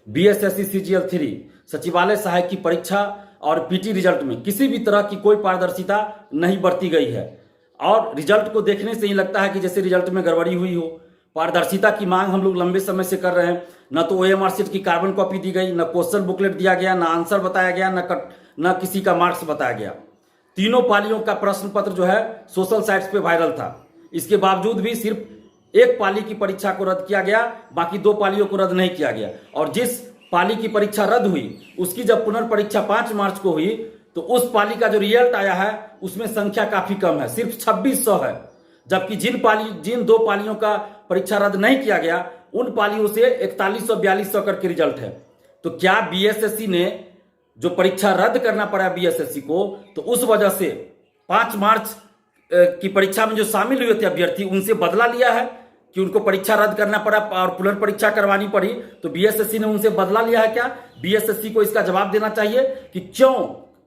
BSSC CGL 3 सचिवालय सहायक की परीक्षा और पीटी रिजल्ट में किसी भी तरह की कोई पारदर्शिता नहीं बरती गई है और रिजल्ट को देखने से ही लगता है कि जैसे रिजल्ट में गड़बड़ी हुई हो। पारदर्शिता की मांग हम लोग लंबे समय से कर रहे हैं। न तो ओएमआर शीट की कार्बन कॉपी दी गई, न क्वेश्चन बुकलेट दिया गया, न आंसर बताया गया, न किसी का मार्क्स बताया गया। तीनों पालियों का प्रश्न पत्र जो है सोशल साइट्स पे वायरल था। इसके बावजूद भी सिर्फ एक पाली की परीक्षा को रद्द किया गया, बाकी 2 पालियों को रद्द नहीं किया गया। और जिस पाली की परीक्षा रद्द हुई उसकी जब पुनर्परीक्षा 5 मार्च को हुई तो उस पाली का जो रिजल्ट आया है उसमें संख्या काफी कम है, सिर्फ 2600 है। जबकि जिन 2 पालियों का परीक्षा रद्द नहीं किया गया उन पालियों से 4100-4200 करके रिजल्ट है। तो क्या बीएसएससी ने जो परीक्षा रद्द करना पड़ा बीएसएससी को, तो उस वजह से 5 मार्च की परीक्षा में जो शामिल हुए थे अभ्यर्थी उनसे बदला लिया है कि उनको परीक्षा रद्द करना पड़ा और पुनर्परीक्षा करवानी पड़ी? तो बीएसएससी ने उनसे बदला लिया है क्या? बीएसएससी को इसका जवाब देना चाहिए कि क्यों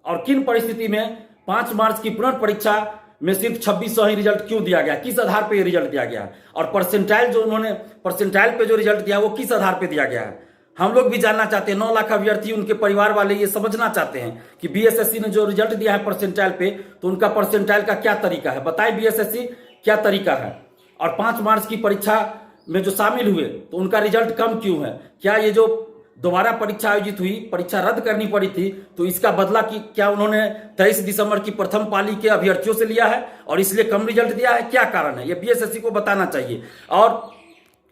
और किन परिस्थिति में 5 मार्च की पुनर्परीक्षा में सिर्फ 2600 ही रिजल्ट क्यों दिया गया, किस आधार पे रिजल्ट दिया गया है? और परसेंटाइल जो उन्होंने परसेंटाइल पे जो रिजल्ट दिया वो किस आधार पे दिया गया है? हम लोग भी जानना चाहते हैं। 9 लाख अभ्यर्थी, उनके परिवार वाले ये समझना चाहते हैं कि बीएसएससी ने जो रिजल्ट दिया है परसेंटाइल पे, तो उनका परसेंटाइल का क्या तरीका है? बताए बीएसएससी क्या तरीका है। और 5 मार्च की परीक्षा में जो शामिल हुए तो उनका रिजल्ट कम क्यों है? क्या ये जो दोबारा परीक्षा आयोजित हुई, परीक्षा रद्द करनी पड़ी थी, तो इसका बदला की क्या उन्होंने 23 दिसंबर की प्रथम पाली के अभ्यर्थियों से लिया है और इसलिए कम रिजल्ट दिया है? क्या कारण है? ये बीएसएससी को बताना चाहिए। और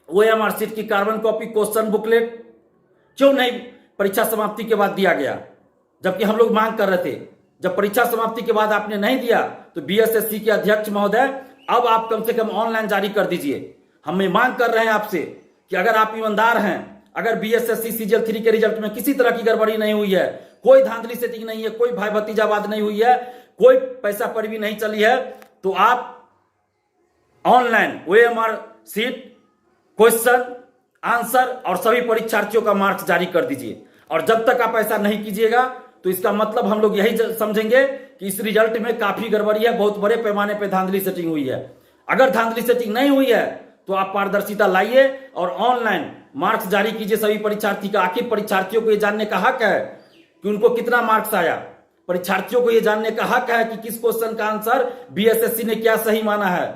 ओएमआर शीट की कार्बन कॉपी, क्वेश्चन बुकलेट क्यों नहीं परीक्षा समाप्ति के बाद दिया गया, जबकि हम लोग मांग कर रहे थे? जब परीक्षा समाप्ति के बाद आपने नहीं दिया तो बीएसएससी के अध्यक्ष महोदय अब आप कम से कम ऑनलाइन जारी कर दीजिए। हम ये मांग कर रहे हैं आपसे कि अगर आप ईमानदार हैं, अगर बीएसएससी सीजीएल 3 के रिजल्ट में किसी तरह की गड़बड़ी नहीं हुई है, कोई धांधली सेटिंग नहीं है, कोई भाई भतीजावाद नहीं हुई है, कोई पैसा पैरवी नहीं चली है, तो आप online OMR sheet, question, answer और सभी परीक्षार्थियों का मार्क्स जारी कर दीजिए। और जब तक आप ऐसा नहीं कीजिएगा तो इसका मतलब हम लोग यही समझेंगे कि इस रिजल्ट में काफी गड़बड़ी है, बहुत बड़े पैमाने पर धांधली सेटिंग हुई है। अगर धांधली सेटिंग नहीं हुई है तो आप पारदर्शिता लाइए और ऑनलाइन मार्क्स जारी कीजिए सभी परीक्षार्थी का। आखिर परीक्षार्थियों को यह जानने का हक है कि उनको कितना मार्क्स आया। परीक्षार्थियों को यह जानने का हक है कि किस क्वेश्चन का आंसर बीएसएससी ने क्या सही माना है।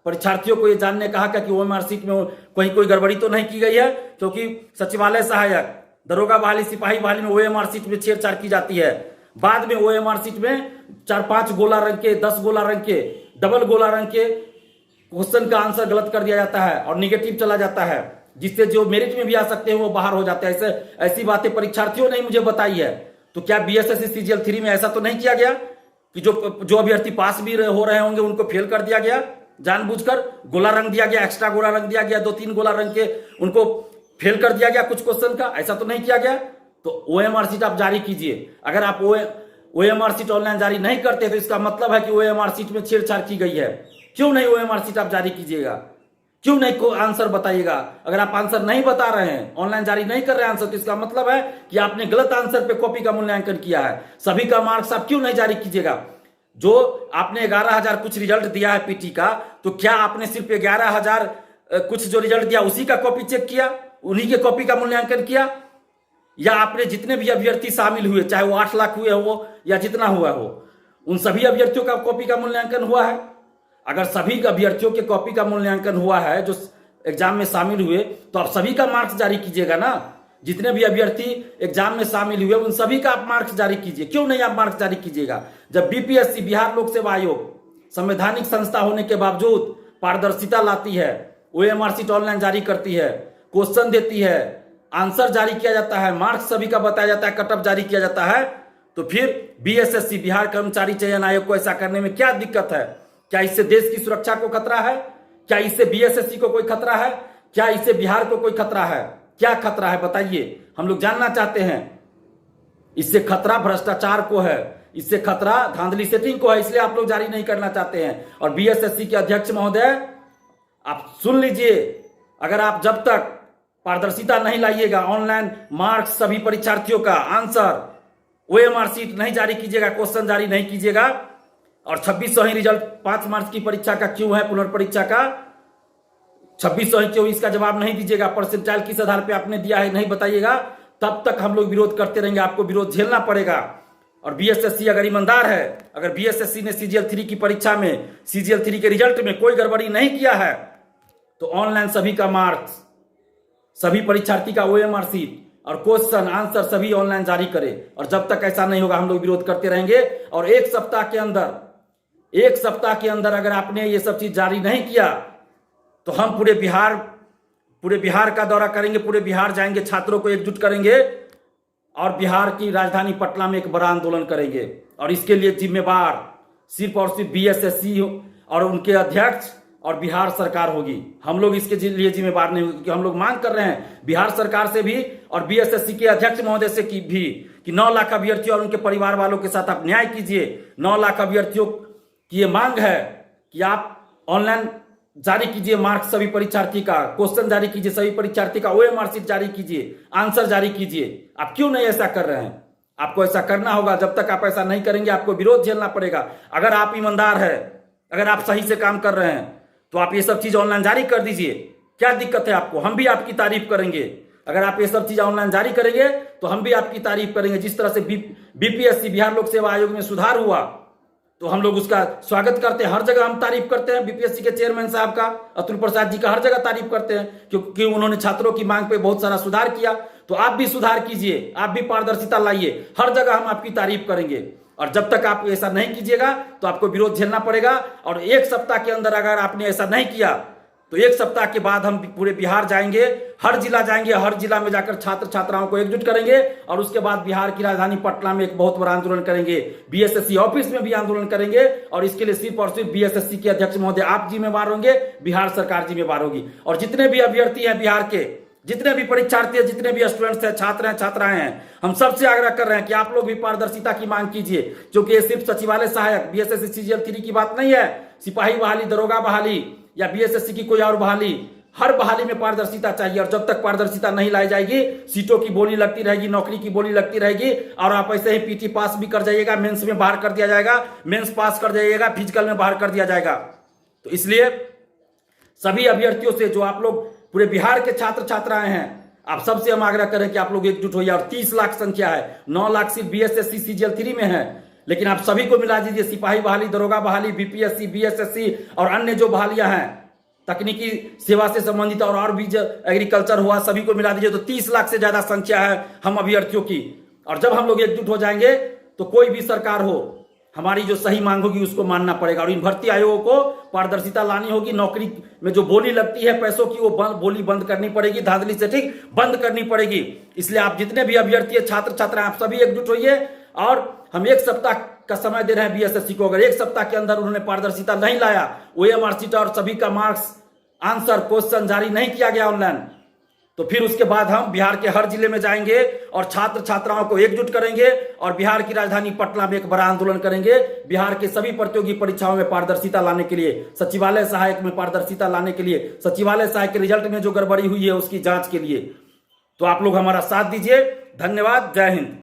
परीक्षार्थियों को यह जानने का हक है कि ओएमआर शीट में कहीं कोई गड़बड़ी तो नहीं की गई है, क्योंकि सचिवालय सहायक, दरोगा बहाली, सिपाही बहाली में ओएमआर शीट में छेड़छाड़ की जाती है। बाद में ओएमआर शीट में 4-5 गोला रंग के, 10 गोला रंग के, डबल गोला रंग के क्वेश्चन का आंसर गलत कर दिया जाता है और निगेटिव चला जाता है, जिससे जो मेरिट में भी आ सकते हैं वो बाहर हो जाते हैं। ऐसी बातें परीक्षार्थियों ने मुझे बताई है। तो क्या बीएसएससी सीजीएल 3 में ऐसा तो नहीं किया गया कि जो अभ्यर्थी पास भी हो रहे होंगे उनको फेल कर दिया गया, जानबूझकर गोला रंग दिया गया, एक्स्ट्रा गोला रंग दिया गया, 2-3 गोला रंग के उनको फेल कर दिया गया कुछ क्वेश्चन का? ऐसा तो नहीं किया गया। तो ओएमआर शीट आप जारी कीजिए। अगर आप ओएमआर शीट ऑनलाइन जारी नहीं करते तो इसका मतलब है कि ओएमआर शीट में छेड़छाड़ की गई है। क्यों नहीं ओएमआर शीट आप जारी कीजिएगा? क्यों नहीं को आंसर बताइएगा? अगर आप आंसर नहीं बता रहे हैं, ऑनलाइन जारी नहीं कर रहे हैं आंसर, तो इसका मतलब है कि आपने गलत आंसर पे कॉपी का मूल्यांकन किया है। सभी का मार्क्स आप क्यों नहीं जारी कीजिएगा? जो आपने 11,000 कुछ रिजल्ट दिया है पीटी का, तो क्या आपने सिर्फ 11,000 कुछ जो रिजल्ट दिया उसी का कॉपी चेक किया, उन्हीं के कॉपी का मूल्यांकन किया? या आपने जितने भी अभ्यर्थी शामिल हुए, चाहे वो 8 लाख हुए हो या जितना हुआ हो, उन सभी अभ्यर्थियों का कॉपी का मूल्यांकन हुआ है? अगर सभी अभ्यर्थियों के कॉपी का मूल्यांकन हुआ है जो एग्जाम में शामिल हुए, तो आप सभी का मार्क्स जारी कीजिएगा ना। जितने भी अभ्यर्थी एग्जाम में शामिल हुए उन सभी का आप मार्क्स जारी कीजिए। क्यों नहीं आप मार्क्स जारी कीजिएगा? जब बीपीएससी, बिहार लोक सेवा आयोग, संवैधानिक संस्था होने के बावजूद पारदर्शिता लाती है, ओएमआर शीट ऑनलाइन जारी करती है, क्वेश्चन देती है, आंसर जारी किया जाता है, मार्क्स सभी का बताया जाता है, कटअप जारी किया जाता है, तो फिर बीएसएससी, बिहार कर्मचारी चयन आयोग को ऐसा करने में क्या दिक्कत है? क्या इससे देश की सुरक्षा को खतरा है? क्या इससे बीएसएससी को कोई खतरा है? क्या इससे बिहार को कोई खतरा है? क्या खतरा है बताइए, हम लोग जानना चाहते हैं। इससे खतरा भ्रष्टाचार को है, इससे खतरा धांधली सेटिंग को है, इसलिए आप लोग जारी नहीं करना चाहते हैं। और बीएसएससी के अध्यक्ष महोदय, आप सुन लीजिए, अगर आप जब तक पारदर्शिता नहीं लाइएगा, ऑनलाइन मार्क्स सभी परीक्षार्थियों का, आंसर, ओएमआर शीट नहीं जारी कीजिएगा, क्वेश्चन जारी नहीं कीजिएगा, और 2600 ही रिजल्ट 5 मार्च की परीक्षा का क्यों है, पुनर्परीक्षा का 2600 ही क्यों, इसका जवाब नहीं दीजिएगा, परसेंटाइल किस आधार पे आपने दिया है नहीं बताइएगा, तब तक हम लोग विरोध करते रहेंगे, आपको विरोध झेलना पड़ेगा। और बीएसएससी अगर ईमानदार है, अगर बीएसएससी ने सीजीएल 3 की परीक्षा में, सीजीएल 3 के रिजल्ट में कोई गड़बड़ी नहीं किया है, तो ऑनलाइन सभी का मार्क्स, सभी परीक्षार्थी का ओएमआर शीट और क्वेश्चन आंसर सभी ऑनलाइन जारी करे। और जब तक ऐसा नहीं होगा हम लोग विरोध करते रहेंगे। और एक सप्ताह के अंदर अगर आपने ये सब चीज जारी नहीं किया तो हम पूरे बिहार का दौरा करेंगे, पूरे बिहार जाएंगे, छात्रों को एकजुट करेंगे और बिहार की राजधानी पटना में एक बड़ा आंदोलन करेंगे। और इसके लिए जिम्मेवार सिर्फ और सिर्फ बीएसएससी और उनके अध्यक्ष और बिहार सरकार होगी। हम लोग इसके लिए जिम्मेवार नहीं होगी, क्योंकि हम लोग मांग कर रहे हैं बिहार सरकार से भी और बीएसएससी के अध्यक्ष महोदय से भी कि 9 लाख अभ्यर्थियों और उनके परिवार वालों के साथ आप न्याय कीजिए। 9 लाख अभ्यर्थियों की ये मांग है कि आप ऑनलाइन जारी कीजिए मार्क्स सभी परीक्षार्थी का, क्वेश्चन जारी कीजिए सभी परीक्षार्थी का, ओएमआर शीट जारी कीजिए, आंसर जारी कीजिए। आप क्यों नहीं ऐसा कर रहे हैं? आपको ऐसा करना होगा। जब तक आप ऐसा नहीं करेंगे आपको विरोध झेलना पड़ेगा। अगर आप ईमानदार है, अगर आप सही से काम कर रहे हैं तो आप ये सब चीज ऑनलाइन जारी कर दीजिए। क्या दिक्कत है आपको? हम भी आपकी तारीफ करेंगे। अगर आप ये सब चीज ऑनलाइन जारी करेंगे तो हम भी आपकी तारीफ करेंगे। जिस तरह से बीपीएससी बिहार लोक सेवा आयोग में सुधार हुआ तो हम लोग उसका स्वागत करते हैं। हर जगह हम तारीफ करते हैं बीपीएससी के चेयरमैन साहब का, अतुल प्रसाद जी का, हर जगह तारीफ करते हैं क्योंकि उन्होंने छात्रों की मांग पे बहुत सारा सुधार किया। तो आप भी सुधार कीजिए, आप भी पारदर्शिता लाइए, हर जगह हम आपकी तारीफ करेंगे। और जब तक आप ऐसा नहीं कीजिएगा तो आपको विरोध झेलना पड़ेगा। और एक सप्ताह के अंदर अगर आपने ऐसा नहीं किया तो एक सप्ताह के बाद हम पूरे बिहार जाएंगे, हर जिला जाएंगे, हर जिला में जाकर छात्र छात्राओं को एकजुट करेंगे और उसके बाद बिहार की राजधानी पटना में एक बहुत बड़ा आंदोलन करेंगे। बीएसएससी ऑफिस में भी आंदोलन करेंगे और इसके लिए सिर्फ और सिर्फ बीएसएससी के अध्यक्ष महोदय आप जिम्मेवार होंगे, बिहार सरकार जिम्मेवार होगी। और जितने भी अभ्यर्थी हैं बिहार के, जितने भी परीक्षार्थी हैं, जितने भी स्टूडेंट्स हैं, छात्र हैं, छात्राएं हैं, हम सबसे आग्रह कर रहे हैं कि आप लोग भी पारदर्शिता की मांग कीजिए। क्योंकि ये सिर्फ सचिवालय सहायक बीएसएससी सीजीएल 3 की बात नहीं है, सिपाही बहाली, दरोगा बहाली या बीएसएससी की कोई और बहाली, हर बहाली में पारदर्शिता चाहिए। और जब तक पारदर्शिता नहीं लाई जाएगी सीटों की बोली लगती रहेगी, नौकरी की बोली लगती रहेगी और आप ऐसे ही पीटी पास भी कर जाइएगा, मेंस में बाहर कर दिया जाएगा, मेंस पास कर जाइएगा, फिजिकल में बाहर कर दिया जाएगा। तो इसलिए सभी अभ्यर्थियों से, जो आप लोग पूरे बिहार के छात्र छात्राएं हैं, आप सबसे हम आग्रह करें कि आप लोग एकजुट होइए। और 30 लाख संख्या है, 9 लाख सिर्फ बीएसएससी सीजीएल 3 में है, लेकिन आप सभी को मिला दीजिए, सिपाही बहाली, दरोगा बहाली, बीपीएससी, बीएसएससी और अन्य जो बहालियां हैं तकनीकी सेवा से संबंधित और भी जो एग्रीकल्चर हुआ, सभी को मिला दीजिए तो 30 लाख से ज्यादा संख्या है हम अभ्यर्थियों की। और जब हम लोग एकजुट हो जाएंगे तो कोई भी सरकार हो, हमारी जो सही मांग होगी उसको मानना पड़ेगा। और इन भर्ती आयोगों को पारदर्शिता लानी होगी। नौकरी में जो बोली लगती है पैसों की, वो बोली बंद करनी पड़ेगी, धांधली से ठीक बंद करनी पड़ेगी। इसलिए आप जितने भी अभ्यर्थी छात्र छात्रा आप सभी एकजुट होइए। और हम एक सप्ताह का समय दे रहे हैं बीएसएससी को। अगर एक सप्ताह के अंदर उन्होंने पारदर्शिता नहीं लाया, ओएमआर शीट और सभी का मार्क्स, आंसर, क्वेश्चन जारी नहीं किया गया ऑनलाइन, तो फिर उसके बाद हम बिहार के हर जिले में जाएंगे और छात्र छात्राओं को एकजुट करेंगे और बिहार की राजधानी पटना में एक बड़ा आंदोलन करेंगे। बिहार के सभी प्रतियोगी परीक्षाओं में पारदर्शिता लाने के लिए, सचिवालय सहायक में पारदर्शिता लाने के लिए, सचिवालय सहायक के रिजल्ट में जो गड़बड़ी हुई है उसकी जांच के लिए। तो आप लोग हमारा साथ दीजिए। धन्यवाद। जय हिंद।